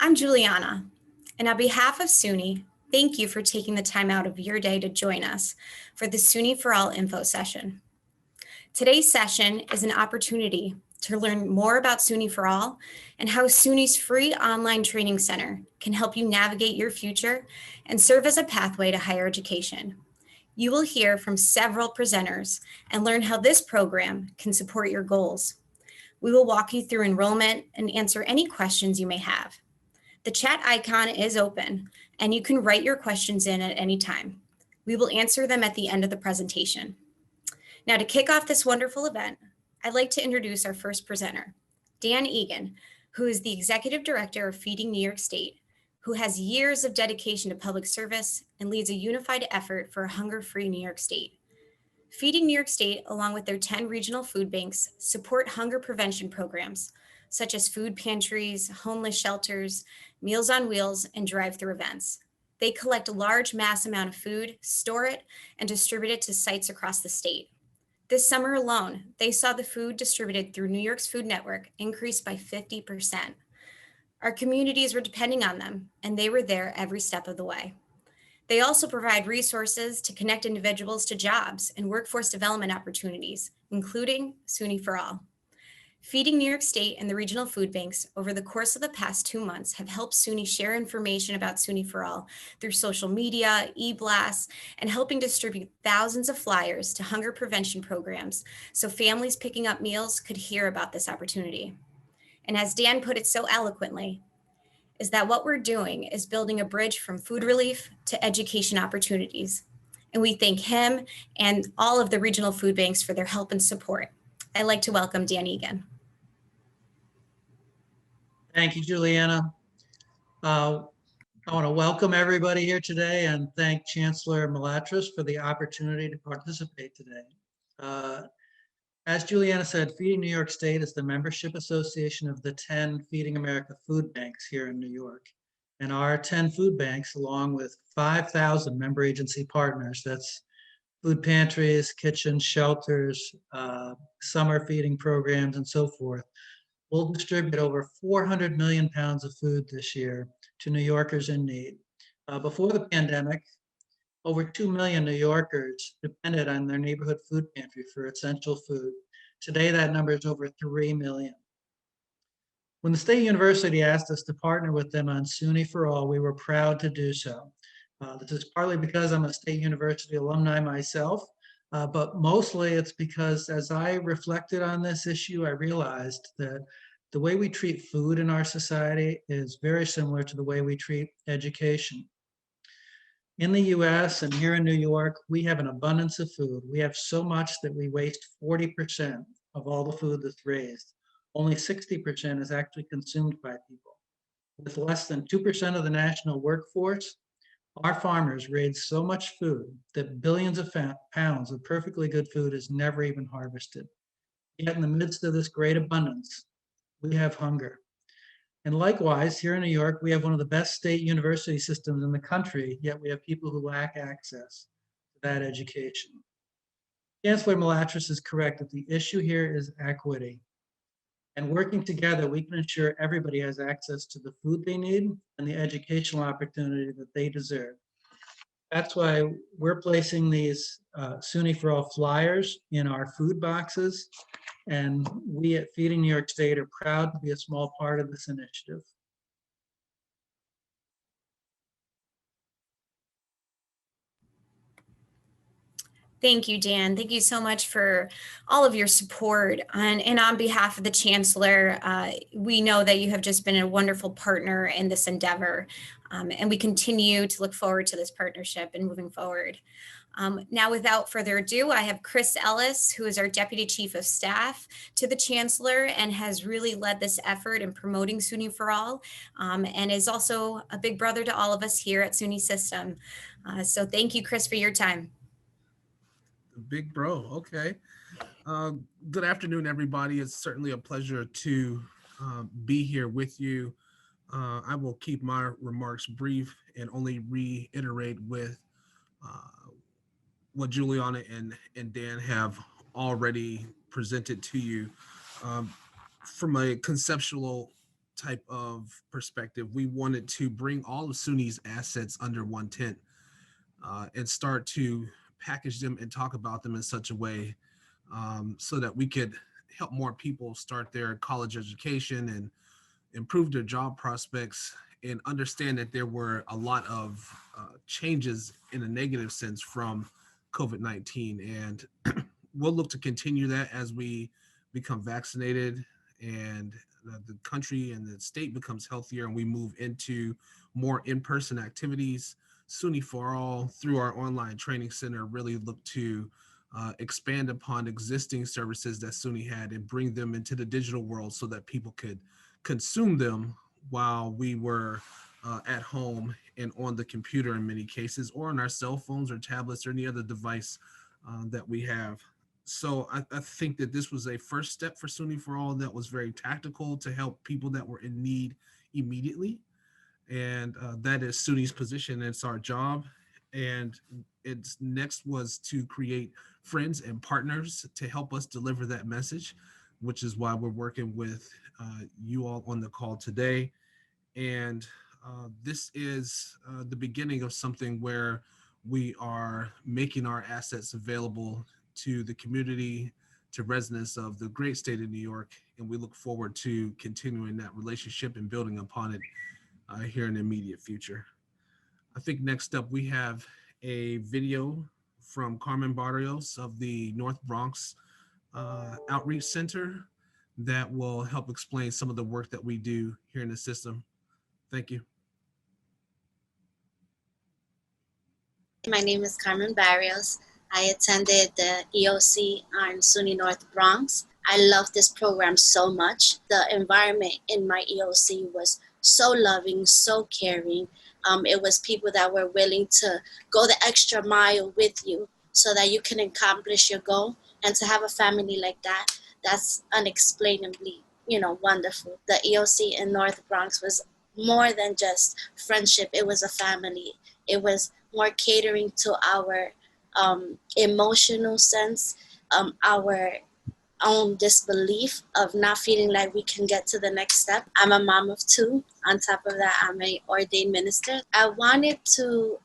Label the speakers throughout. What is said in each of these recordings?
Speaker 1: I'm Juliana, and on behalf of Suny, thank you for taking the time out of your day to join us for the Suny for All info session. Today's session is an opportunity to learn more about Suny for All and how Suny's free online training center can help you navigate your future and serve as a pathway to higher education. You will hear from several presenters and learn how this program can support your goals. We will walk you through enrollment and answer any questions you may have. The chat icon is open, and you can write your questions in at any time. We will answer them at the end of the presentation. Now, to kick off this wonderful event, I'd like to introduce our first presenter, Dan Eagan, who is the Executive Director of Feeding New York State, who has years of dedication to public service and leads a unified effort for a hunger-free New York State. Feeding New York State, along with their 10 regional food banks, support hunger prevention programs, such as food pantries, homeless shelters, Meals on Wheels, and drive-through events. They collect a large mass amount of food, store it, and distribute it to sites across the state. This summer alone, they saw the food distributed through New York's Food Network increase by 50%. Our communities were depending on them, and they were there every step of the way. They also provide resources to connect individuals to jobs and workforce development opportunities, including Suny for All. Feeding New York State and the regional food banks over the course of the past 2 months have helped Suny share information about Suny for All through social media, e-blasts, and helping distribute thousands of flyers to hunger prevention programs so families picking up meals could hear about this opportunity. And as Dan put it so eloquently, is that what we're doing is building a bridge from food relief to education opportunities. And we thank him and all of the regional food banks for their help and support. I'd like to welcome Dan Eagan.
Speaker 2: Thank you, Juliana. I want to welcome everybody here today and thank Chancellor Malatras for the opportunity to participate today. As Juliana said, Feeding New York State is the membership association of the 10 Feeding America food banks here in New York. And our 10 food banks, along with 5,000 member agency partners, that's food pantries, kitchens, shelters, summer feeding programs, and so forth, will distribute over 400 million pounds of food this year to New Yorkers in need. Before the pandemic, over 2 million New Yorkers depended on their neighborhood food pantry for essential food. Today, that number is over 3 million. When the State University asked us to partner with them on Suny for All, we were proud to do so. This is partly because I'm a State University alumni myself, but mostly it's because as I reflected on this issue, I realized that the way we treat food in our society is very similar to the way we treat education. In the US and here in New York, we have an abundance of food. We have so much that we waste 40% of all the food that's raised. Only 60% is actually consumed by people. With less than 2% of the national workforce, our farmers raise so much food that billions of pounds of perfectly good food is never even harvested. Yet in the midst of this great abundance, we have hunger. And likewise, here in New York, we have one of the best state university systems in the country, yet we have people who lack access to that education. Chancellor Malatras is correct that the issue here is equity. And working together, we can ensure everybody has access to the food they need and the educational opportunity that they deserve. That's why we're placing these Suny for All flyers in our food boxes. And we at Feeding New York State are proud to be a small part of this initiative.
Speaker 1: Thank you, Dan. Thank you so much for all of your support. And on behalf of the Chancellor, we know that you have just been a wonderful partner in this endeavor. And we continue to look forward to this partnership and moving forward. Now, without further ado, I have Chris Ellis, who is our Deputy Chief of Staff to the Chancellor and has really led this effort in promoting Suny for All, and is also a big brother to all of us here at Suny System. So thank you, Chris, for your time.
Speaker 3: Big bro, okay. Good afternoon, everybody. It's certainly a pleasure to be here with you. I will keep my remarks brief and only reiterate with what Juliana and Dan have already presented to you. From a conceptual type of perspective, we wanted to bring all of SUNY's assets under one tent and start to package them and talk about them in such a way so that we could help more people start their college education and improve their job prospects, and understand that there were a lot of changes in a negative sense from COVID-19. And we'll look to continue that as we become vaccinated and the country and the state becomes healthier and we move into more in-person activities. SUNY for All, through our online training center, really look to expand upon existing services that SUNY had and bring them into the digital world so that people could consume them while we were at home and on the computer in many cases, or on our cell phones or tablets or any other device that we have. So I think that this was a first step for SUNY for All that was very tactical to help people that were in need immediately. And that is SUNY's position. It's our job. And its next was to create friends and partners to help us deliver that message, which is why we're working with you all on the call today. And this is the beginning of something where we are making our assets available to the community, to residents of the great state of New York. And we look forward to continuing that relationship and building upon it here in the immediate future. I think next up we have a video from Carmen Barrios of the North Bronx Outreach Center that will help explain some of the work that we do here in the system. Thank you.
Speaker 4: My name is Carmen Barrios. I attended the EOC on SUNY North Bronx. I love this program so much. The environment in my EOC was so loving, so caring. It was people that were willing to go the extra mile with you so that you can accomplish your goal. And to have a family like that, that's unexplainably, wonderful. The EOC in North Bronx was more than just friendship. It was a family. It was more catering to our emotional sense, our own disbelief of not feeling like we can get to the next step. I'm a mom of 2. On top of that, I'm an ordained minister. I wanted to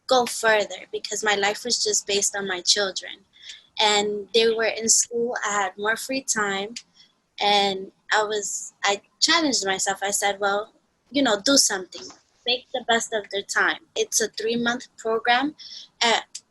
Speaker 4: go further because my life was just based on my children. And they were in school. I had more free time. And I challenged myself. I said, well, do something. Make the best of their time. It's a 3-month program.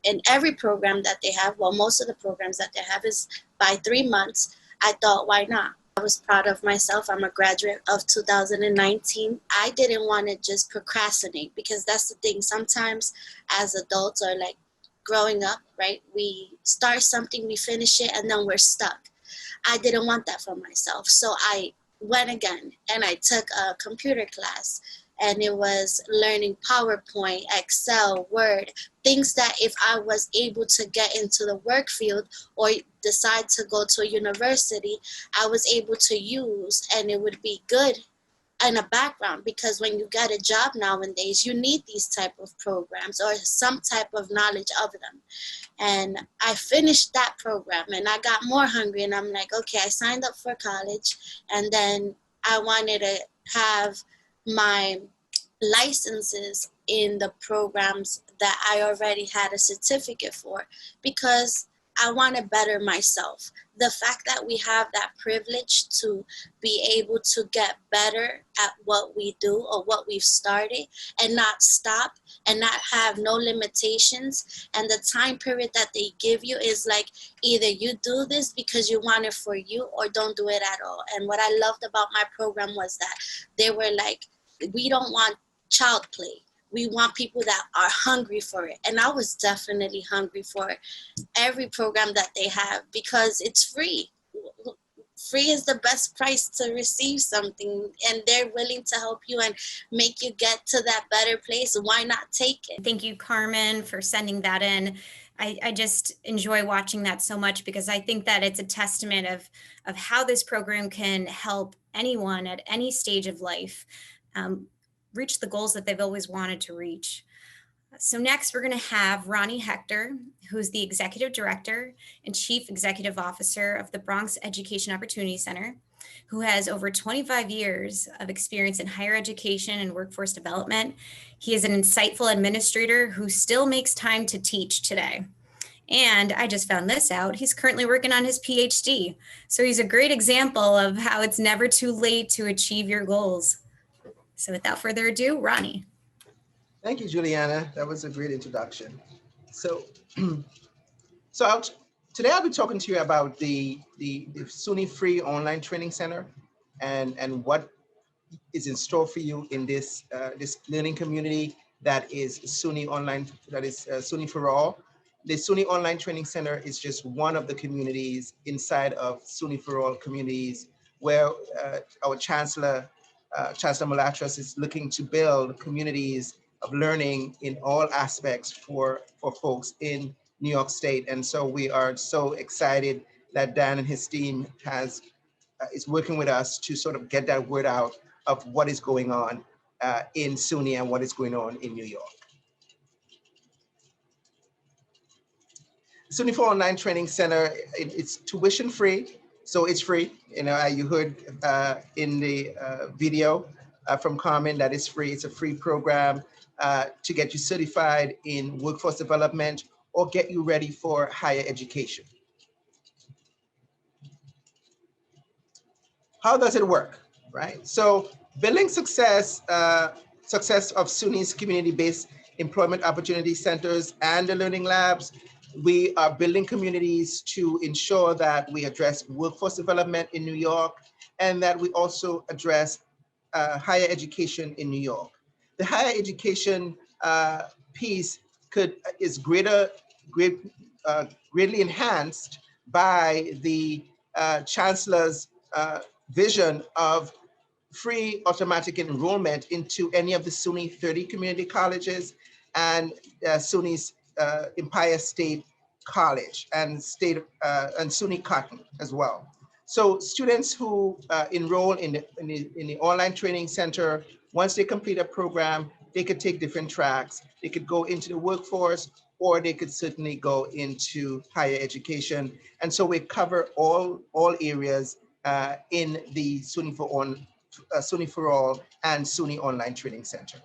Speaker 4: And every program that they have, well, most of the programs that they have is by 3 months. I thought, why not? I was proud of myself. I'm a graduate of 2019. I didn't want to just procrastinate because that's the thing. Sometimes as adults or like growing up, right, we start something, we finish it, and then we're stuck. I didn't want that for myself. So I went again and I took a computer class. And it was learning PowerPoint, Excel, Word, things that if I was able to get into the work field or decide to go to a university, I was able to use, and it would be good in a background, because when you get a job nowadays, you need these type of programs or some type of knowledge of them. And I finished that program and I got more hungry, and I'm like, okay, I signed up for college, and then I wanted to have my licenses in the programs that I already had a certificate for, because I want to better myself. The fact that we have that privilege to be able to get better at what we do or what we've started and not stop and not have no limitations. And the time period that they give you is like, either you do this because you want it for you or don't do it at all. And what I loved about my program was that they were like, we don't want child play. We want people that are hungry for it. And I was definitely hungry for every program that they have because it's free. Free is the best price to receive something, and they're willing to help you and make you get to that better place. Why not take it?
Speaker 1: Thank you, Carmen, for sending that in. I just enjoy watching that so much because I think that it's a testament of how this program can help anyone at any stage of life reach the goals that they've always wanted to reach. So next, we're going to have Ronnie Hector, who's the Executive Director and Chief Executive Officer of the Bronx Education Opportunity Center. who has over 25 years of experience in higher education and workforce development. He is an insightful administrator who still makes time to teach today. And I just found this out, he's currently working on his PhD. So he's a great example of how it's never too late to achieve your goals. So without further ado, Ronnie.
Speaker 5: Thank you, Juliana. That was a great introduction. So, today I'll be talking to you about the SUNY Free Online Training Center and what is in store for you in this learning community that is SUNY Online, that is SUNY for All. The SUNY Online Training Center is just one of the communities inside of SUNY for All communities where our Chancellor Malatras is looking to build communities of learning in all aspects for folks in New York State. And so we are so excited that Dan and his team is working with us to sort of get that word out of what is going on in SUNY and what is going on in New York. SUNY for Online Training Center, it's tuition free, so it's free. You know, you heard in the video from Carmen that it's free. It's a free program to get you certified in workforce development or get you ready for higher education. How does it work, right? So building success of SUNY's community-based employment opportunity centers and the learning labs, we are building communities to ensure that we address workforce development in New York and that we also address higher education in New York. The higher education piece is greatly enhanced by the Chancellor's vision of free automatic enrollment into any of the SUNY 30 community colleges and SUNY's Empire State College and SUNY Cotton as well. So students who enroll in the online training center, once they complete a program, they could take different tracks. They could go into the workforce, or they could certainly go into higher education. And so we cover all areas in the SUNY for All and SUNY Online Training Center.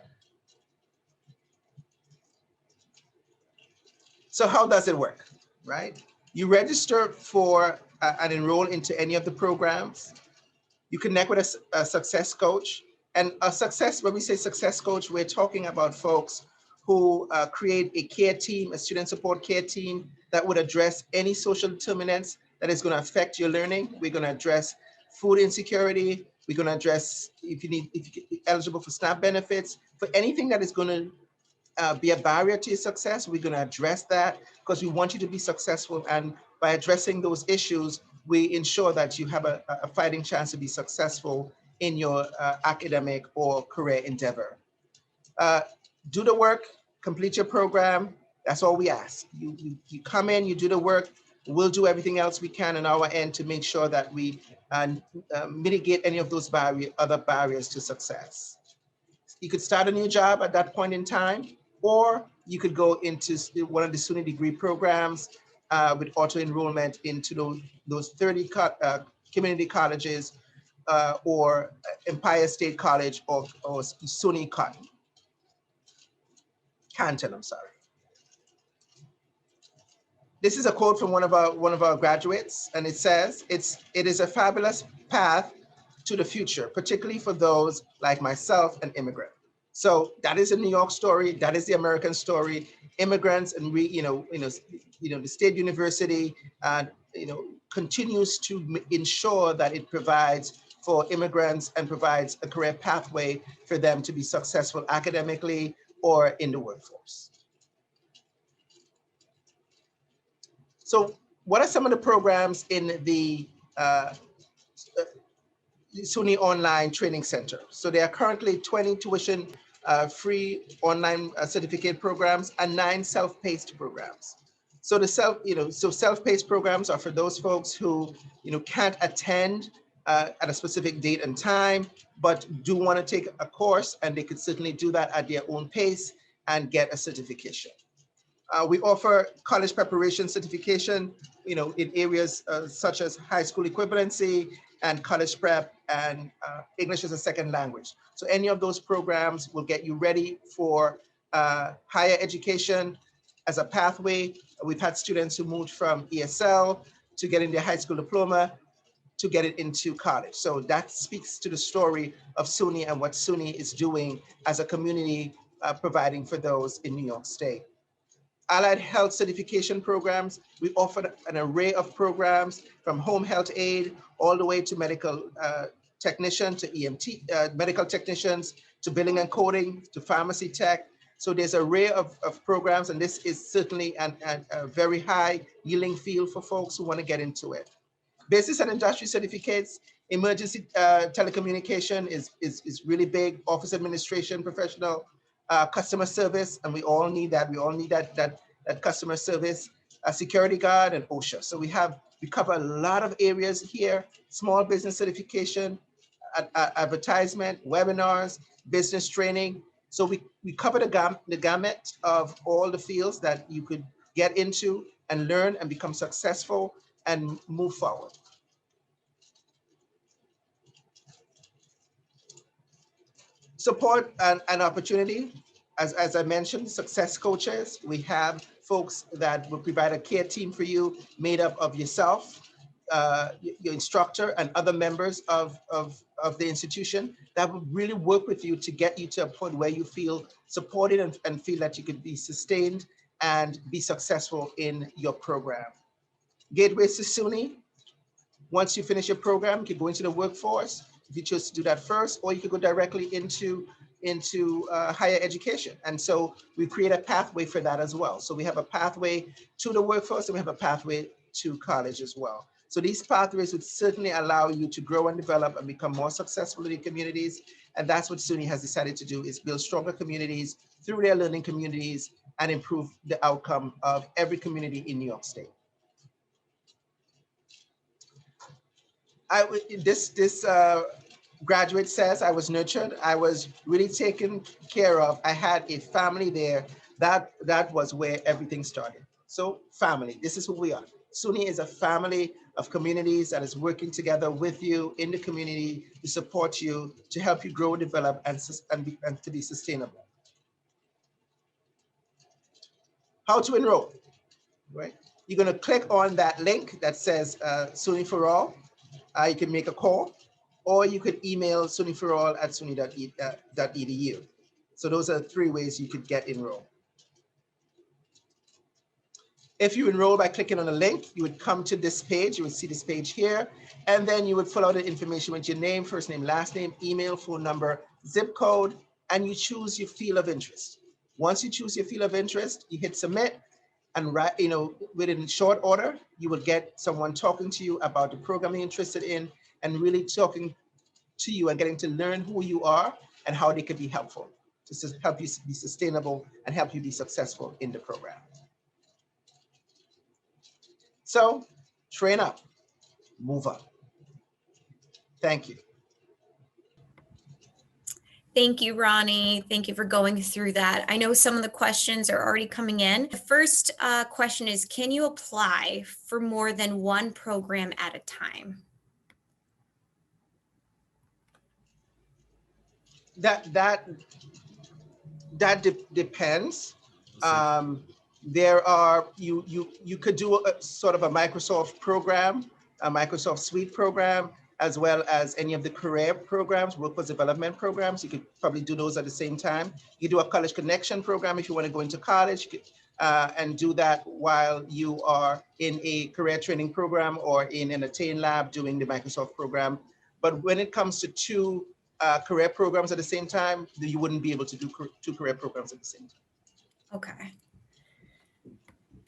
Speaker 5: So how does it work, right? You register for and enroll into any of the programs. You connect with a success coach. And when we say success coach, we're talking about folks who create a care team, a student support care team that would address any social determinants that is going to affect your learning. We're going to address food insecurity. We're going to address if you're eligible for SNAP benefits, for anything that is going to be a barrier to your success. We're going to address that because we want you to be successful. And by addressing those issues, we ensure that you have a fighting chance to be successful in your academic or career endeavor. Do the work, complete your program. That's all we ask. You come in, you do the work. We'll do everything else we can on our end to make sure that we mitigate any of those other barriers to success. You could start a new job at that point in time, or you could go into one of the SUNY degree programs with auto enrollment into those 30 community colleges or Empire State College or SUNY Canton, I'm sorry. This is a quote from one of our graduates, and it says, it is a fabulous path to the future, particularly for those like myself, an immigrant. So that is a New York story. That is the American story. Immigrants and the State University, continues to ensure that it provides for immigrants and provides a career pathway for them to be successful academically or in the workforce. So what are some of the programs in the SUNY Online Training Center? So there are currently 20 tuition free online certificate programs and 9 self-paced programs. So the self-paced programs are for those folks who can't attend at a specific date and time, but do want to take a course, and they could certainly do that at their own pace and get a certification. We offer college preparation certification in areas such as high school equivalency and college prep and English as a second language. So any of those programs will get you ready for higher education as a pathway. We've had students who moved from ESL to getting their high school diploma to get it into college. So that speaks to the story of Suny and what Suny is doing as a community providing for those in New York State. Allied health certification programs, we offer an array of programs from home health aid all the way to medical technician to EMT, medical technicians, to billing and coding, to pharmacy tech. So there's an array of programs, and this is certainly a very high yielding field for folks who want to get into it. Business and industry certificates, emergency telecommunication is really big, office administration professional, customer service, and we all need that. We all need that customer service, security guard, and OSHA. So we cover a lot of areas here: small business certification, advertisement, webinars, business training. So we cover the gamut of all the fields that you could get into and learn and become successful and move forward. Support and opportunity. As I mentioned, success coaches. We have folks that will provide a care team for you made up of yourself, your instructor, and other members of the institution that will really work with you to get you to a point where you feel supported and feel that you could be sustained and be successful in your program. Gateways to Suny. Once you finish your program, you can go into the workforce if you choose to do that first, or you could go directly into higher education. And so we create a pathway for that as well. So we have a pathway to the workforce, and we have a pathway to college as well. So these pathways would certainly allow you to grow and develop and become more successful in your communities. And that's what Suny has decided to do, is build stronger communities through their learning communities and improve the outcome of every community in New York State. This graduate says, I was nurtured, I was really taken care of. I had a family there. That was where everything started. So family, this is who we are. Suny is a family of communities that is working together with you in the community to support you, to help you grow, develop, and to be sustainable. How to enroll, right? You're gonna click on that link that says Suny for All. You can make a call, or you could email sunyforall@suny.edu. So those are 3 ways you could get enrolled. If you enroll by clicking on a link, you would come to this page. You would see this page here, and then you would fill out the information with your name, first name, last name, email, phone number, zip code, and you choose your field of interest. Once you choose your field of interest, you hit submit, and within short order, you will get someone talking to you about the program you're interested in, and really talking to you and getting to learn who you are and how they could be helpful to help you be sustainable and help you be successful in the program. So train up, move up. Thank you.
Speaker 1: Thank you, Ronnie. Thank you for going through that. I know some of the questions are already coming in. The first question is, can you apply for more than one program at a time?
Speaker 5: That depends. There are, you could do a sort of a Microsoft program, a Microsoft Suite program, as well as any of the career programs, workforce development programs. You could probably do those at the same time. You do a college connection program if you want to go into college, and do that while you are in a career training program or in an Attain lab doing the Microsoft program. But when it comes to 2 career programs at the same time, you wouldn't be able to do 2 career programs at the same time.
Speaker 1: Okay.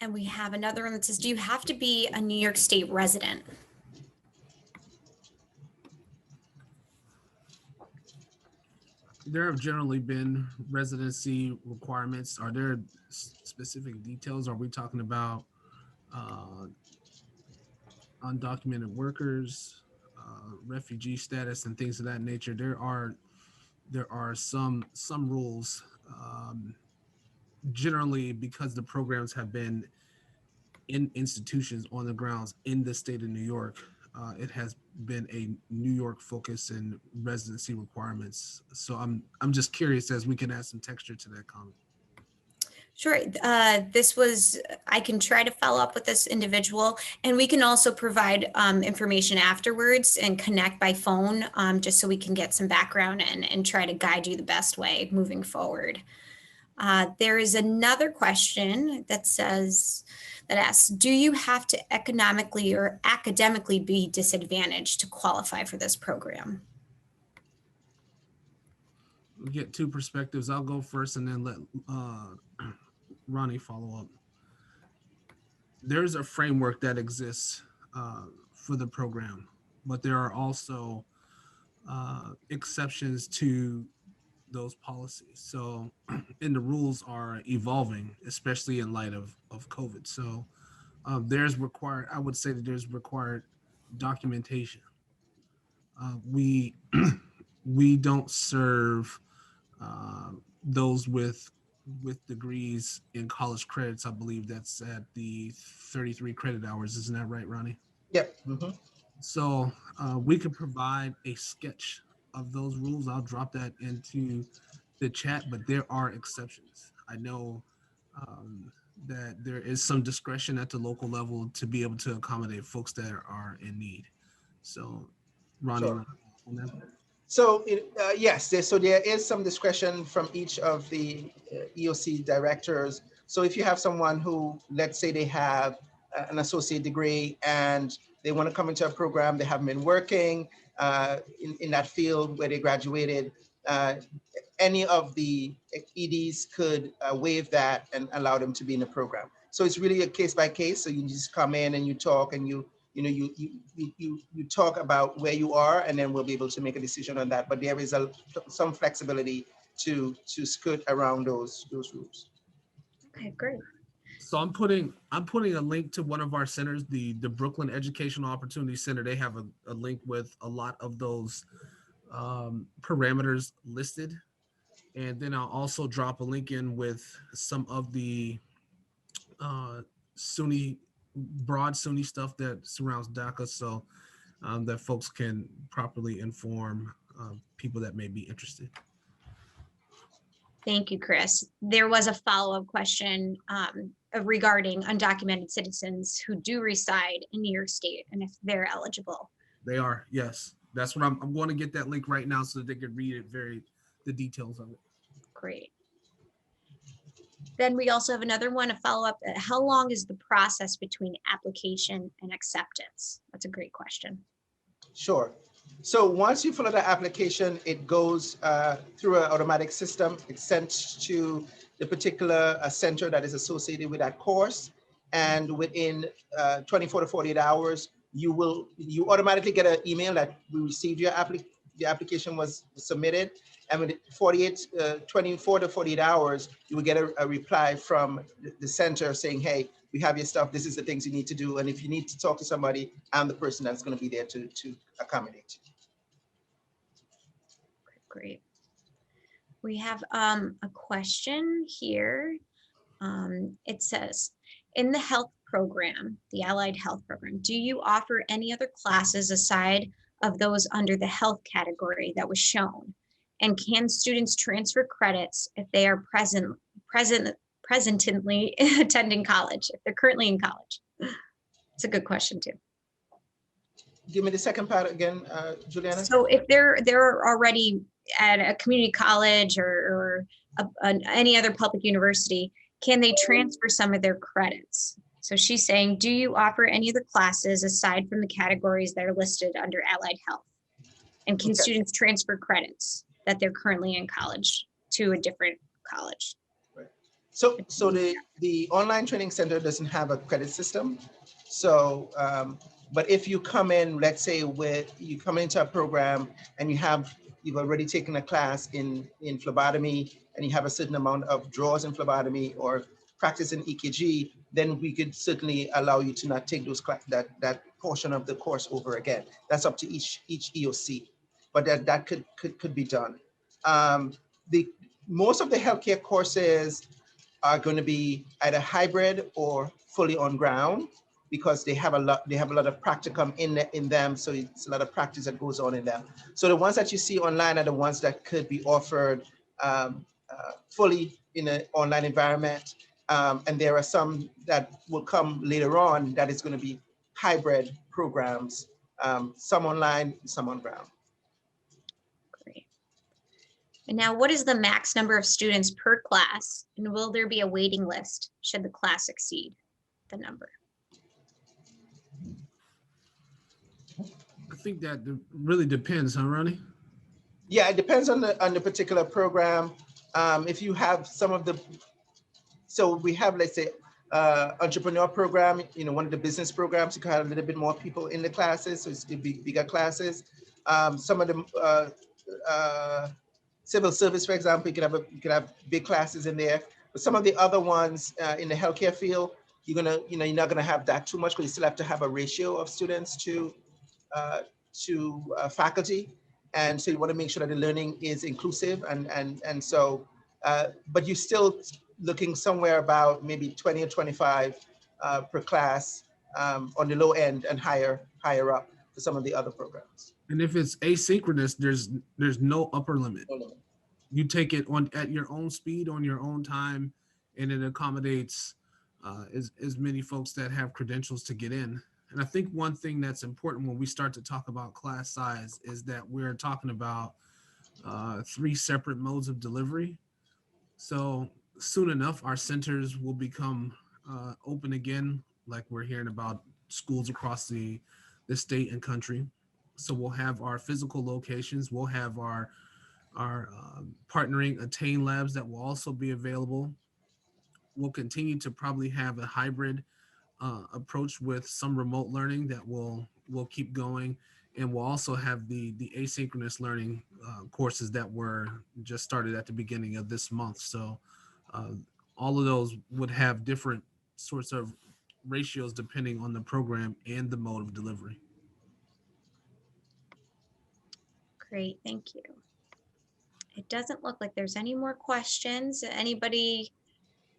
Speaker 1: And we have another one that says, do you have to be a New York State resident?
Speaker 3: There have generally been residency requirements. Are there specific details? Are we talking about undocumented workers, refugee status, and things of that nature? There are some rules. Generally, because the programs have been in institutions on the grounds in the state of New York. It has been a New York focus and residency requirements. So I'm just curious as we can add some texture to that comment.
Speaker 1: Sure. I can try to follow up with this individual, and we can also provide information afterwards and connect by phone, just so we can get some background and try to guide you the best way moving forward. There is another question that asks, do you have to economically or academically be disadvantaged to qualify for this program?
Speaker 3: We'll get two perspectives. I'll go first and then let Ronnie follow up. There's a framework that exists for the program, but there are also exceptions to those policies. So, and the rules are evolving, especially in light of COVID. So I would say that there's required documentation. We don't serve those with degrees in college credits. I believe that's at the 33 credit hours. Isn't that right, Ronnie?
Speaker 5: Yep. Mm-hmm.
Speaker 3: So we could provide a sketch of those rules. I'll drop that into the chat, but there are exceptions. I know that there is some discretion at the local level to be able to accommodate folks that are in need. So, Ronnie,
Speaker 5: Sure.
Speaker 3: on that?
Speaker 5: So yes, there is some discretion from each of the EOC directors. So if you have someone who, let's say they have an associate degree and they want to come into a program, they haven't been working in that field where they graduated, any of the EDs could waive that and allow them to be in the program. So it's really a case by case. So you just come in and you talk and you talk about where you are, and then we'll be able to make a decision on that. But there is some flexibility to skirt around those rules.
Speaker 1: Okay, great.
Speaker 3: So I'm putting a link to one of our centers, the Brooklyn Educational Opportunity Center. They have a link with a lot of those parameters listed. And then I'll also drop a link in with some of the Suny, broad Suny stuff that surrounds DACA, so that folks can properly inform people that may be interested.
Speaker 1: Thank you, Chris. There was a follow-up question regarding undocumented citizens who do reside in New York State and if they're eligible.
Speaker 3: They are, yes. That's what I'm going to get that link right now so that they can read it, the details of it.
Speaker 1: Great. Then we also have another one, a follow-up. How long is the process between application and acceptance? That's a great question.
Speaker 5: Sure. So once you fill out the application, it goes through an automatic system. It's sent to the particular center that is associated with that course. And within 24 to 48 hours, you automatically get an email that we received your application was submitted. And within 24 to 48 hours, you will get a reply from the center saying, hey, we have your stuff. This is the things you need to do. And if you need to talk to somebody, I'm the person that's going to be there to accommodate you.
Speaker 1: Great. We have a question here. It says, in the health program, the allied health program, do you offer any other classes aside of those under the health category that was shown? And can students transfer credits if they are presently attending college, if they're currently in college? It's a good question too.
Speaker 5: Give me the second part again, Juliana.
Speaker 1: So if they're already at a community college or any other public university, can they transfer some of their credits? So she's saying, do you offer any other classes aside from the categories that are listed under allied health? And can students transfer credits that they're currently in college to a different college?
Speaker 5: Right. So the online training center doesn't have a credit system. So, but if you come in, let's say you come into a program and you've already taken a class in phlebotomy and you have a certain amount of draws in phlebotomy or practice in EKG, then we could certainly allow you to not take that portion of the course over again. That's up to each EOC, but that could be done. Most of the healthcare courses are going to be either hybrid or fully on ground, because they have a lot of practicum in them. So it's a lot of practice that goes on in them. So the ones that you see online are the ones that could be offered fully in an online environment. And there are some that will come later on that is going to be hybrid programs, some online, some on ground.
Speaker 1: Great. And now, what is the max number of students per class? And will there be a waiting list should the class exceed the number?
Speaker 3: I think that really depends, huh, Ronnie?
Speaker 5: Yeah, it depends on the particular program. If you have some of the, so we have, let's say, entrepreneur program, one of the business programs, you can have a little bit more people in the classes, so it's the bigger classes. Some of the civil service, for example, you could have big classes in there. But some of the other ones in the healthcare field, you're not gonna have that too much, because you still have to have a ratio of students to faculty. And so you want to make sure that the learning is inclusive, and so, but you're still looking somewhere about maybe 20 or 25 per class on the low end, and higher up for some of the other programs.
Speaker 3: And if it's asynchronous, there's no upper limit.
Speaker 5: No limit.
Speaker 3: You take it on at your own speed, on your own time, and it accommodates as many folks that have credentials to get in. And I think one thing that's important when we start to talk about class size is that we're talking about 3 separate modes of delivery. So soon enough, our centers will become open again, like we're hearing about schools across the state and country. So we'll have our physical locations, we'll have our partnering Attain labs that will also be available. We'll continue to probably have a hybrid approach with some remote learning that will keep going, and we'll also have the asynchronous learning courses that were just started at the beginning of this month. So all of those would have different sorts of ratios depending on the program and the mode of delivery.
Speaker 1: Great, thank you. It doesn't look like there's any more questions. Anybody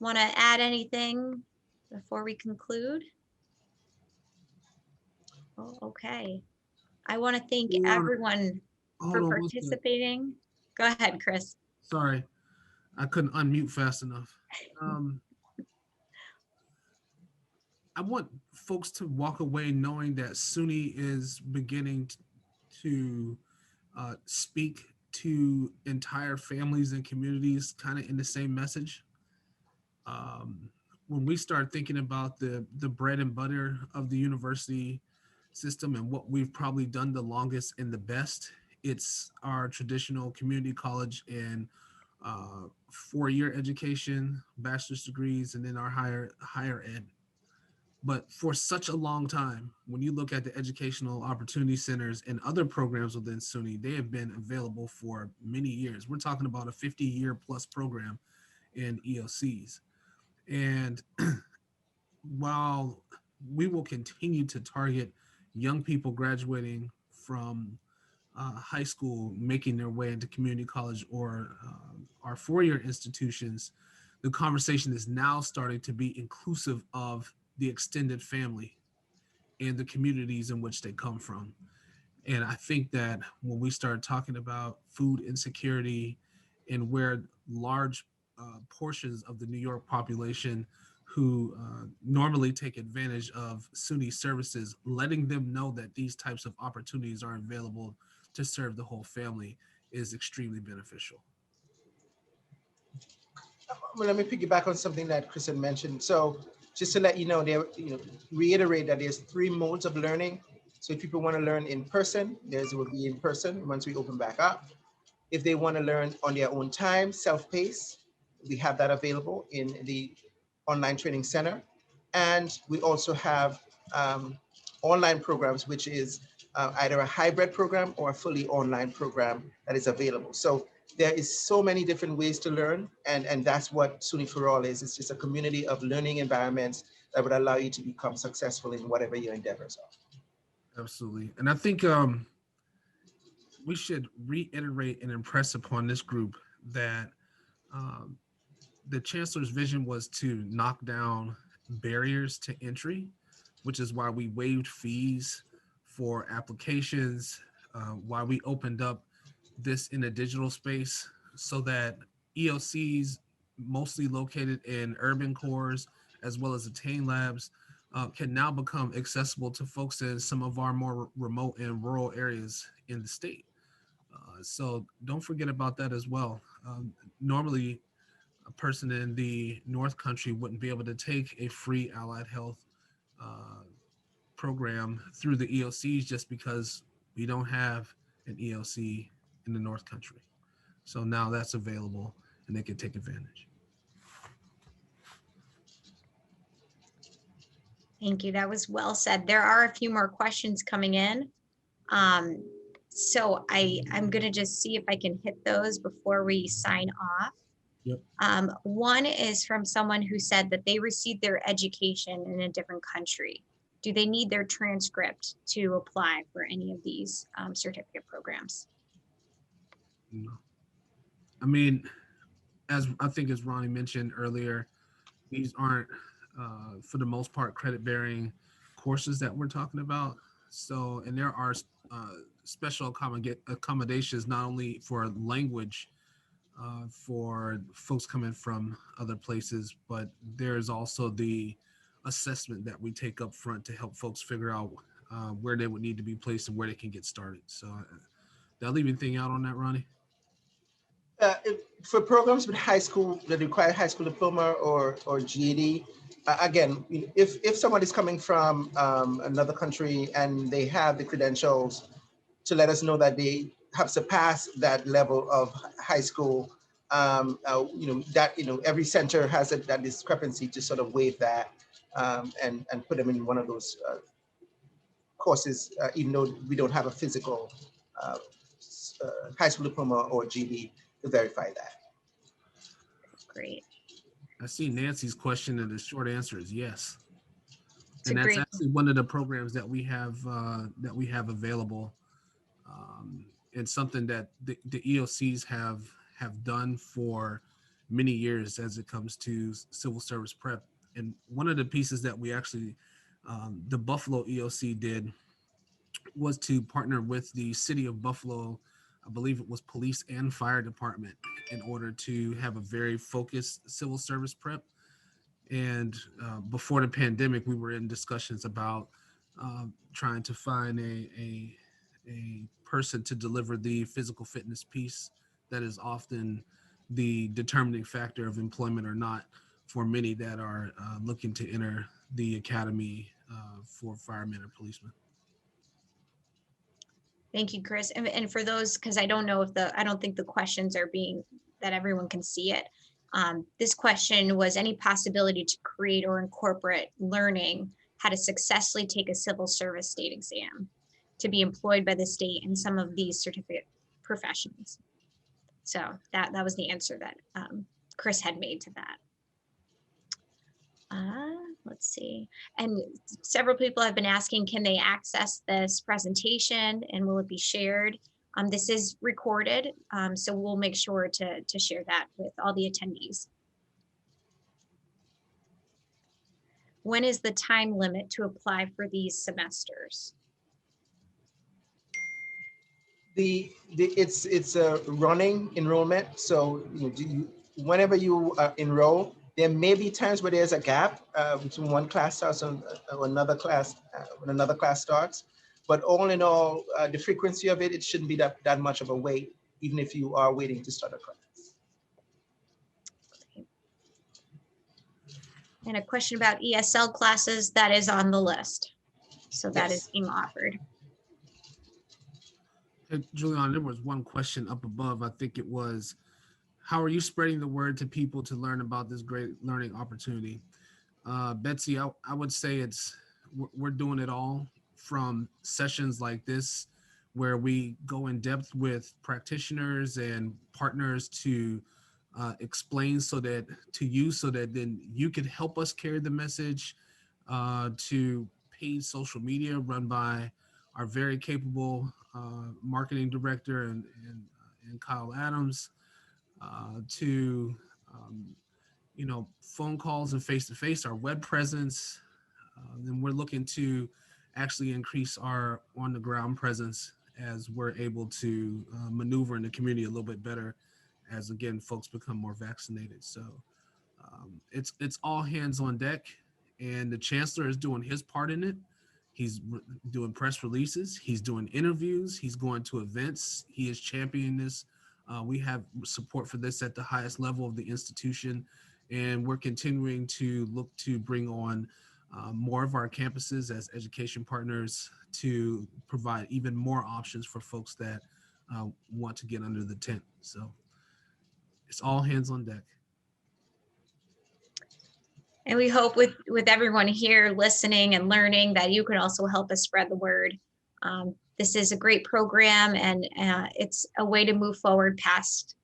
Speaker 1: want to add anything before we conclude? Oh, okay. I want to thank everyone for participating. Go ahead, Chris.
Speaker 3: Sorry, I couldn't unmute fast enough. I want folks to walk away knowing that SUNY is beginning to speak to entire families and communities kind of in the same message. When we start thinking about the bread and butter of the university system and what we've probably done the longest and the best, it's our traditional community college and 4-year education, bachelor's degrees, and then our higher ed. But for such a long time, when you look at the educational opportunity centers and other programs within SUNY, they have been available for many years. We're talking about a 50-year plus program in EOCs. And while we will continue to target young people graduating from high school, making their way into community college or our 4-year institutions, the conversation is now starting to be inclusive of the extended family and the communities in which they come from. And I think that when we start talking about food insecurity and where large portions of the New York population who normally take advantage of SUNY services, letting them know that these types of opportunities are available to serve the whole family is extremely beneficial.
Speaker 5: Well, let me piggyback on something that Chris had mentioned. So just to let you know, reiterate that there's 3 modes of learning. So if people want to learn in person, theirs will be in person once we open back up. If they want to learn on their own time, self-paced, we have that available in the online training center. And we also have online programs, which is either a hybrid program or a fully online program that is available. So there is so many different ways to learn, and that's what SUNY for All is. It's just a community of learning environments that would allow you to become successful in whatever your endeavors are.
Speaker 3: Absolutely. And I think we should reiterate and impress upon this group that the chancellor's vision was to knock down barriers to entry, which is why we waived fees for applications, why we opened up this in a digital space so that ELCs, mostly located in urban cores, as well as attain labs, can now become accessible to folks in some of our more remote and rural areas in the state. So don't forget about that as well. Normally, a person in the North Country wouldn't be able to take a free allied health program through the ELCs just because we don't have an ELC in the North Country. So now that's available and they can take advantage.
Speaker 1: Thank you. That was well said. There are a few more questions coming in. So I'm going to just see if I can hit those before we sign off.
Speaker 3: Yep.
Speaker 1: One is from someone who said that they received their education in a different country. Do they need their transcript to apply for any of these certificate programs?
Speaker 3: No. I mean, as Ronnie mentioned earlier, these aren't, for the most part, credit-bearing courses that we're talking about. So, and there are special accommodations not only for language for folks coming from other places, but there's also the assessment that we take up front to help folks figure out where they would need to be placed and where they can get started. So, did I leave anything out on that, Ronnie?
Speaker 5: For programs with high school that require high school diploma or GED, again, if someone is coming from another country and they have the credentials to let us know that they have surpassed that level of high school, every center has that discrepancy to sort of waive that and put them in one of those courses, even though we don't have a physical high school diploma or GED to verify that.
Speaker 1: Great.
Speaker 3: I see Nancy's question, and the short answer is yes.
Speaker 1: It's
Speaker 3: and
Speaker 1: a
Speaker 3: that's
Speaker 1: great,
Speaker 3: actually one of the programs that we have available, and something that the EOCs have done for many years as it comes to civil service prep. And one of the pieces that we actually, the Buffalo EOC did was to partner with the city of Buffalo, I believe it was police and fire department, in order to have a very focused civil service prep. And before the pandemic, we were in discussions about trying to find a person to deliver the physical fitness piece that is often the determining factor of employment or not for many that are looking to enter the academy for firemen or policemen.
Speaker 1: thank you, Chris. And for those, because I don't know if I don't think the questions are being, that everyone can see it. This question was any possibility to create or incorporate learning how to successfully take a civil service state exam to be employed by the state in some of these certificate professions. So that was the answer that Chris had made to that. Let's see. And several people have been asking, can they access this presentation and will it be shared? This is recorded, so we'll make sure to share that with all the attendees. When is the time limit to apply for these semesters?
Speaker 5: It's a running enrollment. So whenever you enroll, there may be times where there's a gap between one class starts and another class when another class starts. But all in all, the frequency of it shouldn't be that much of a wait, even if you are waiting to start a class.
Speaker 1: And a question about ESL classes, that is on the list. So that is being offered.
Speaker 3: Hey, Julian, there was one question up above. I think it was, how are you spreading the word to people to learn about this great learning opportunity? Betsy, I would say we're doing it all, from sessions like this, where we go in depth with practitioners and partners to explain to you so that then you can help us carry the message, to paid social media run by our very capable marketing director and Kyle Adams, to phone calls and face-to-face, our web presence. Then we're looking to actually increase our on-the-ground presence as we're able to maneuver in the community a little bit better as, again, folks become more vaccinated. So it's all hands on deck, and the chancellor is doing his part in it. He's doing press releases. He's doing interviews. He's going to events. He is championing this. We have support for this at the highest level of the institution, and we're continuing to look to bring on more of our campuses as education partners to provide even more options for folks that want to get under the tent. So it's all hands on deck.
Speaker 1: And we hope with everyone here listening and learning that you can also help us spread the word. This is a great program, and it's a way to move forward past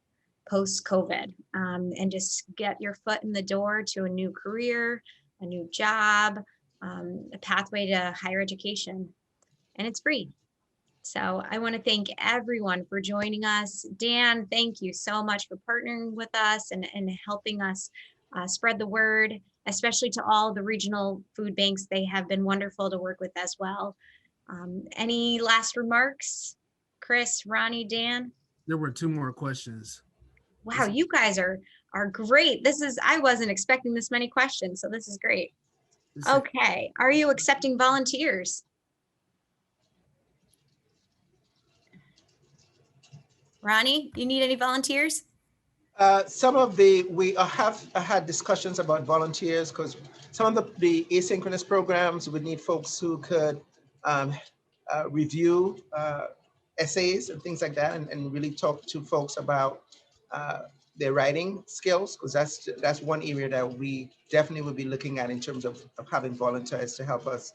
Speaker 1: post-COVID and just get your foot in the door to a new career, a new job, a pathway to higher education, and it's free. So I want to thank everyone for joining us. Dan, thank you so much for partnering with us and helping us spread the word, especially to all the regional food banks. They have been wonderful to work with as well. Any last remarks? Chris, Ronnie, Dan?
Speaker 3: There were 2 more questions.
Speaker 1: Wow, you guys are great. I wasn't expecting this many questions, so this is great. Okay, are you accepting volunteers? Ronnie, you need any volunteers?
Speaker 5: We have had discussions about volunteers because some of the asynchronous programs would need folks who could review essays and things like that, and really talk to folks about their writing skills, because that's one area that we definitely would be looking at in terms of having volunteers to help us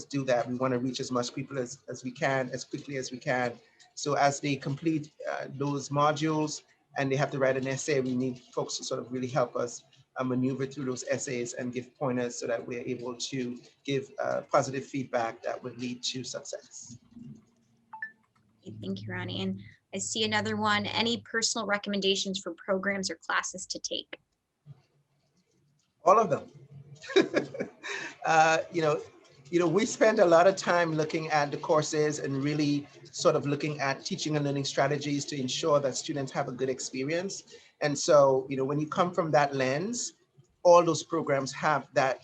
Speaker 5: do that. We want to reach as much people as we can, as quickly as we can. So as they complete those modules and they have to write an essay, we need folks to sort of really help us maneuver through those essays and give pointers so that we're able to give positive feedback that would lead to success.
Speaker 1: Thank you, Ronnie. And I see another one. Any personal recommendations for programs or classes to take?
Speaker 5: All of them. We spend a lot of time looking at the courses and really sort of looking at teaching and learning strategies to ensure that students have a good experience. And so, when you come from that lens, all those programs have that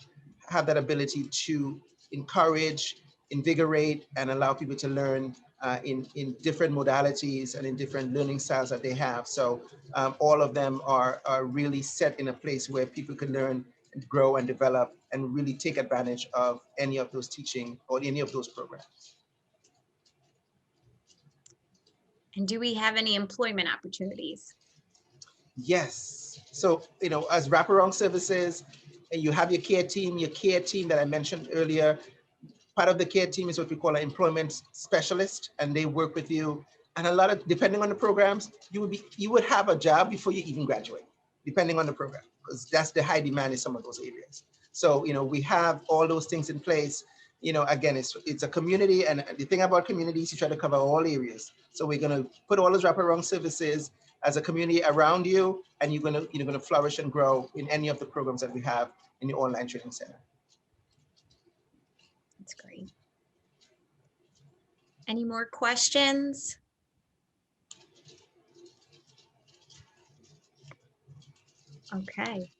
Speaker 5: ability to encourage, invigorate, and allow people to learn in different modalities and in different learning styles that they have. So all of them are really set in a place where people can learn and grow and develop and really take advantage of any of those teaching or any of those programs.
Speaker 1: And do we have any employment opportunities?
Speaker 5: Yes. So, as wraparound services, and you have your care team that I mentioned earlier. Part of the care team is what we call an employment specialist, and they work with you. And depending on the programs, you would have a job before you even graduate, depending on the program, because that's the high demand in some of those areas. So, we have all those things in place. Again, it's a community, and the thing about communities, you try to cover all areas. So we're going to put all those wraparound services as a community around you, and you're going to flourish and grow in any of the programs that we have in the online training center.
Speaker 1: That's great. Any more questions? Okay.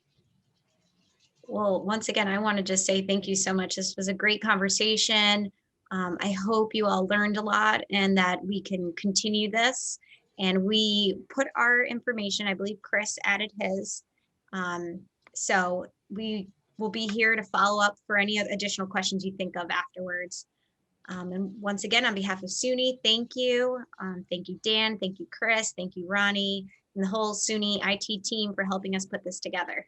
Speaker 1: Well, once again, I want to just say thank you so much. This was a great conversation. I hope you all learned a lot and that we can continue this. And we put our information, I believe Chris added his. So we will be here to follow up for any additional questions you think of afterwards. And once again, on behalf of Suny, thank you. Thank you, Dan. Thank you, Chris. Thank you, Ronnie, and the whole Suny IT team for helping us put this together.